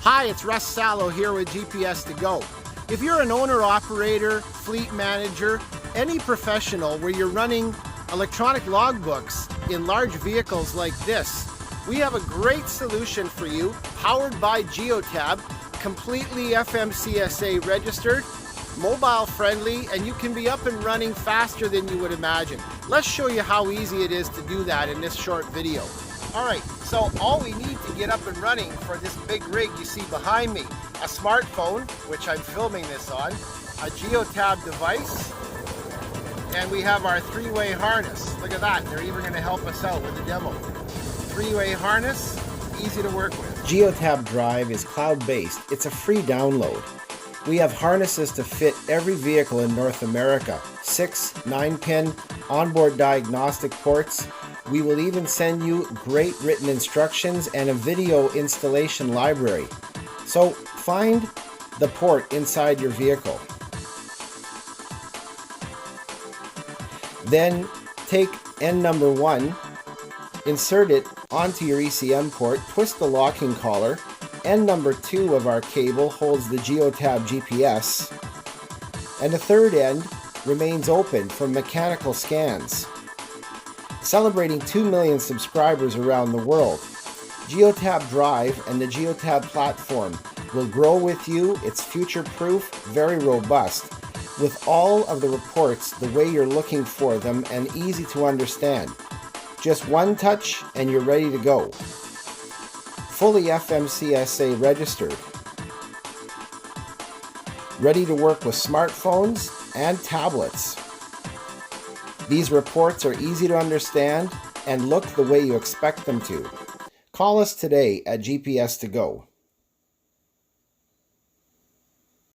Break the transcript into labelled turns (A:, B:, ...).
A: Hi, it's Russ Sallow here with GPS to Go. If you're an owner, operator, fleet manager, any professional where you're running electronic logbooks in large vehicles like this, we have a great solution for you, powered by Geotab, completely FMCSA registered, mobile friendly, and you can be up and running faster than you would imagine. Let's show you how easy it is to do that in this short video. Alright, so all we need to get up and running for this big rig you see behind me, a smartphone, which I'm filming this on, a Geotab device, and we have our three-way harness. Look at that, they're even going to help us out with the demo. Three-way harness, easy to work with.
B: Geotab Drive is cloud-based. It's a free download. We have harnesses to fit every vehicle in North America. 6, 9-pin, onboard diagnostic ports. We will even send you great written instructions and a video installation library. So find the port inside your vehicle. Then take end number 1, insert it onto your ECM port, twist the locking collar. End number 2 of our cable holds the Geotab GPS, and the third end remains open for mechanical scans. Celebrating 2 million subscribers around the world, Geotab Drive and the Geotab platform will grow with you. It's future-proof, very robust, with all of the reports the way you're looking for them and easy to understand. Just one touch and you're ready to go. Fully FMCSA registered. Ready to work with smartphones and tablets. These reports are easy to understand and look the way you expect them to. Call us today at GPS to Go.